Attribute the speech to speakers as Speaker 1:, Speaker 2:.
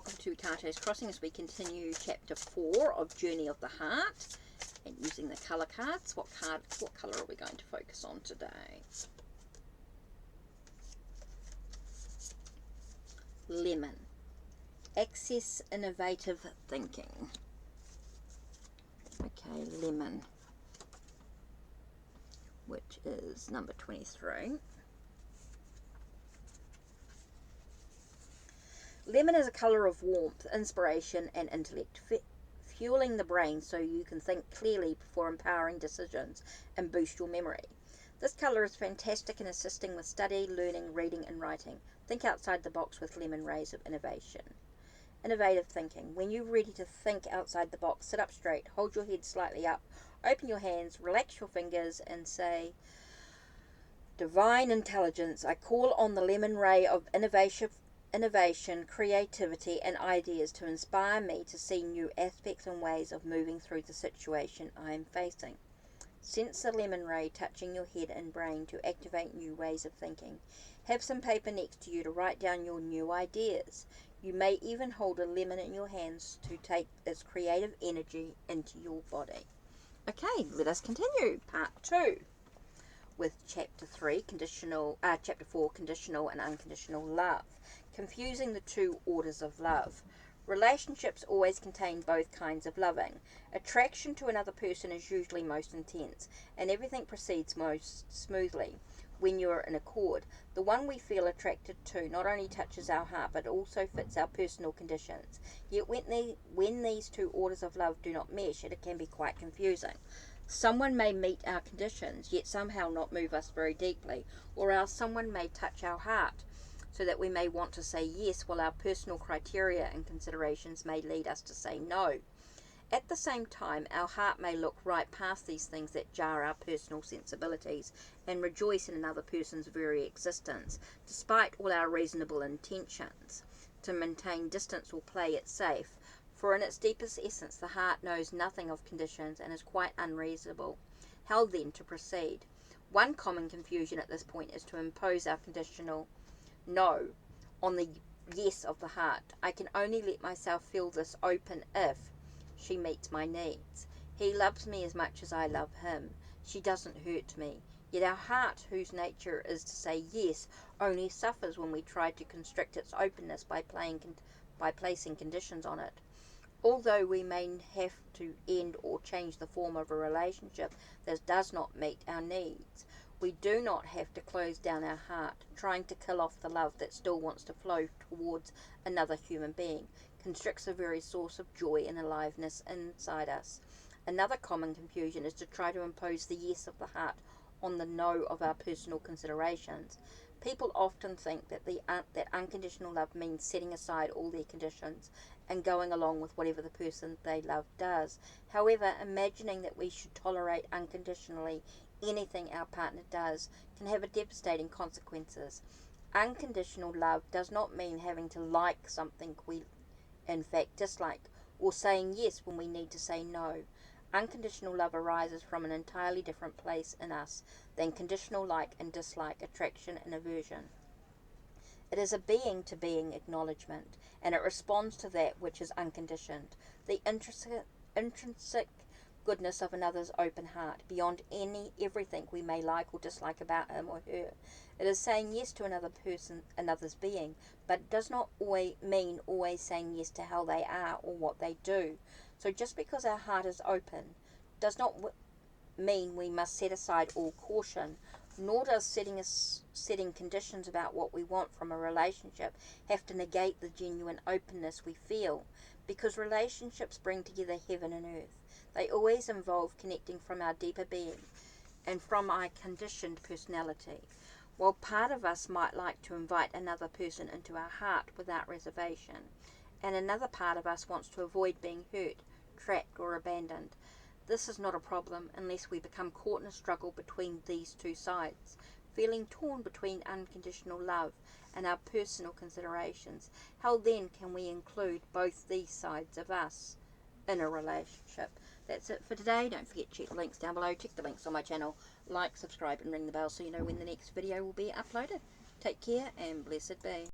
Speaker 1: welcome to Kato's Crossing as we continue chapter 4 of Journey of the Heart and using the colour cards. What colour are we going to focus on today? Lemon. Access innovative thinking. Okay, lemon, which is number 23. Lemon is a colour of warmth, inspiration and intellect, fueling the brain so you can think clearly before empowering decisions and boost your memory. This colour is fantastic in assisting with study, learning, reading and writing. Think outside the box with lemon rays of innovation. Innovative thinking. When you're ready to think outside the box, sit up straight, hold your head slightly up, open your hands, relax your fingers and say, Divine Intelligence, I call on the lemon ray of innovation, creativity and ideas to inspire me to see new aspects and ways of moving through the situation I am facing. Sense the lemon ray touching your head and brain to activate new ways of thinking. Have some paper next to you to write down your new ideas. You may even hold a lemon in your hands to take its creative energy into your body. Okay, let us continue. Part 2 with chapter 4, conditional and unconditional love. Confusing the two orders of love. Relationships always contain both kinds of loving. Attraction to another person is usually most intense, and everything proceeds most smoothly when you are in accord. The one we feel attracted to not only touches our heart, but also fits our personal conditions. Yet when these two orders of love do not mesh, it can be quite confusing. Someone may meet our conditions, yet somehow not move us very deeply, or else someone may touch our heart, so that we may want to say yes, while our personal criteria and considerations may lead us to say no. At the same time, our heart may look right past these things that jar our personal sensibilities and rejoice in another person's very existence, despite all our reasonable intentions to maintain distance or play it safe. For in its deepest essence, the heart knows nothing of conditions and is quite unreasonable. How then to proceed? One common confusion at this point is to impose our conditional no on the yes of the heart. I can only let myself feel this open if she meets my needs. He loves me as much as I love him. She doesn't hurt me. Yet our heart, whose nature is to say yes, only suffers when we try to constrict its openness by placing conditions on it. Although we may have to end or change the form of a relationship that does not meet our needs, we do not have to close down our heart, trying to kill off the love that still wants to flow towards another human being. Constricts the very source of joy and aliveness inside us. Another common confusion is to try to impose the yes of the heart on the no of our personal considerations. People often think that unconditional love means setting aside all their conditions and going along with whatever the person they love does. However, imagining that we should tolerate unconditionally anything our partner does can have devastating consequences. Unconditional love does not mean having to like something we in fact dislike, or saying yes when we need to say no. Unconditional love arises from an entirely different place in us than conditional like and dislike, attraction and aversion. It is a being-to-being acknowledgement, and it responds to that which is unconditioned, the intrinsic goodness of another's open heart, beyond everything we may like or dislike about him or her. It is saying yes to another's being, but it does not mean always saying yes to how they are or what they do. So just because our heart is open does not mean we must set aside all caution, nor does setting conditions about what we want from a relationship have to negate the genuine openness we feel, because relationships bring together heaven and earth. They always involve connecting from our deeper being and from our conditioned personality. While part of us might like to invite another person into our heart without reservation, and another part of us wants to avoid being hurt, trapped or abandoned, this is not a problem unless we become caught in a struggle between these two sides, feeling torn between unconditional love and our personal considerations. How then can we include both these sides of us in a relationship? That's it for today. Don't forget to check the links down below. Check the links on my channel. Like, subscribe and ring the bell so you know when the next video will be uploaded. Take care and blessed be.